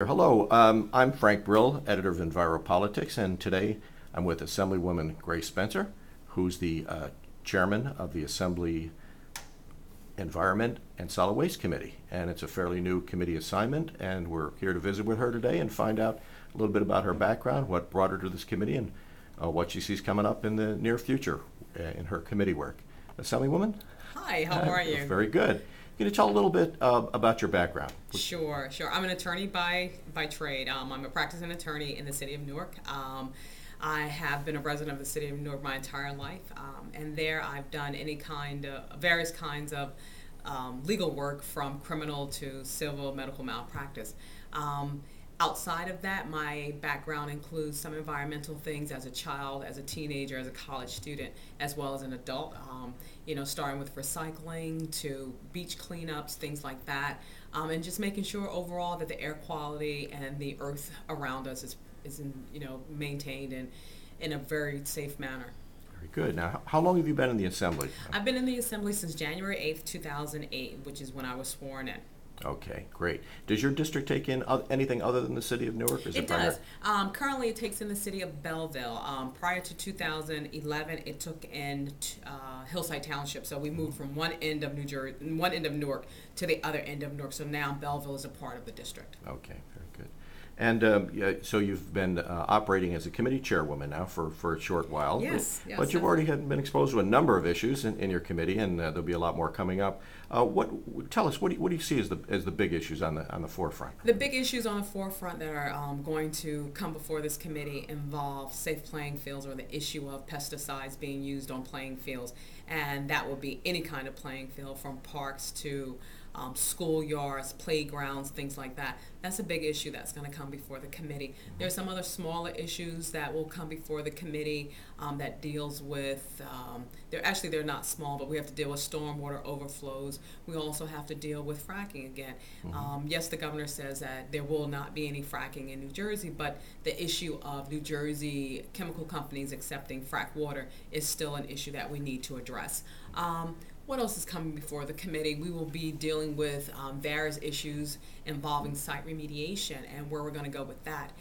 Hello, I'm Frank Brill, editor of EnviroPolitics, and today I'm with Assemblywoman Grace Spencer, who's the chairman of the Assembly Environment and Solid Waste Committee. And it's a fairly new committee assignment, and we're here to visit with her today and find out a little bit about her background, what brought her to this committee, and what she sees coming up in the near future in her committee work. Assemblywoman? Hi, how are you? Very good. Can you tell a little bit about your background? Sure. I'm an attorney by trade. I'm a practicing attorney in the city of Newark. I have been a resident of the city of Newark my entire life, and there I've done various kinds of legal work, from criminal to civil medical malpractice. Outside of that, my background includes some environmental things as a child, as a teenager, as a college student, as well as an adult. Starting with recycling to beach cleanups, things like that, and just making sure overall that the air quality and the earth around us is maintained in a very safe manner. Very good. Now, how long have you been in the Assembly? I've been in the Assembly since January 8th, 2008, which is when I was sworn in. Okay, great. Does your district take in anything other than the city of Newark? It does. Currently, it takes in the city of Belleville. Prior to 2011, it took in Hillside Township. So we moved from one end of Newark to the other end of Newark. So now Belleville is a part of the district. Okay, very good. And so you've been operating as a committee chairwoman now for a short while. Yes. But you've already been exposed to a number of issues in your committee, and there'll be a lot more coming up. Tell us, what do you see as the big issues on the forefront? The big issues on the forefront that are going to come before this committee involve safe playing fields, or the issue of pesticides being used on playing fields. And that will be any kind of playing field, from parks to schoolyards, playgrounds, things like that. That's a big issue that's going to come before the committee. There's some other smaller issues that will come before the committee that deals with, they're not small, but we have to deal with stormwater overflows. We also have to deal with fracking again. Yes, the governor says that there will not be any fracking in New Jersey, but the issue of New Jersey chemical companies accepting frack water is still an issue that we need to address. What else is coming before the committee? We will be dealing with various issues involving site remediation and where we're going to go with that.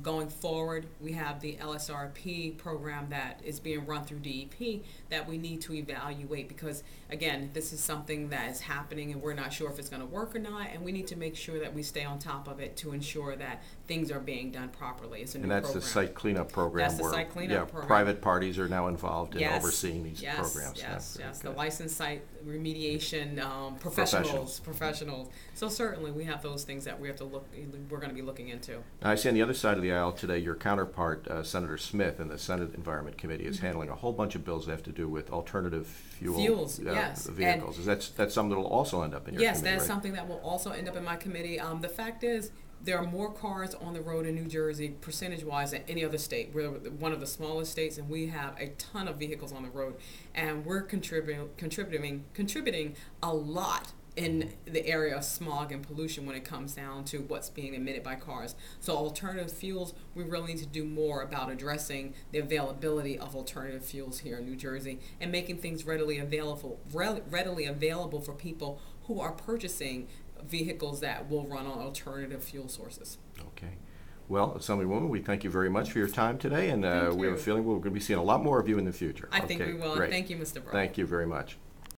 Going forward, we have the LSRP program that is being run through DEP that we need to evaluate, because, again, this is something that is happening and we're not sure if it's going to work or not, and we need to make sure that we stay on top of it to ensure that things are being done properly. It's a new program. And that's the site cleanup program. That's the site cleanup program. Private parties are now involved in overseeing these programs. Yes. The licensed site remediation professionals. So certainly we have those things that we're going to be looking into. Now, I see on the other side of the aisle today, your counterpart, Senator Smith, in the Senate Environment Committee, is handling a whole bunch of bills that have to do with alternative fuels, vehicles. That's something that will also end up in your committee, Yes, that's right? something that will also end up in my committee. The fact is, there are more cars on the road in New Jersey, percentage-wise, than any other state. We're one of the smallest states, and we have a ton of vehicles on the road, and we're contributing a lot in the area of smog and pollution when it comes down to what's being emitted by cars. So alternative fuels, we really need to do more about addressing the availability of alternative fuels here in New Jersey and making things readily available for people who are purchasing vehicles that will run on alternative fuel sources. Okay. Well, Assemblywoman, we thank you very much for your time today, and we have a feeling we're going to be seeing a lot more of you in the future. I think we will. Great. Thank you, Mr. Brown. Thank you very much.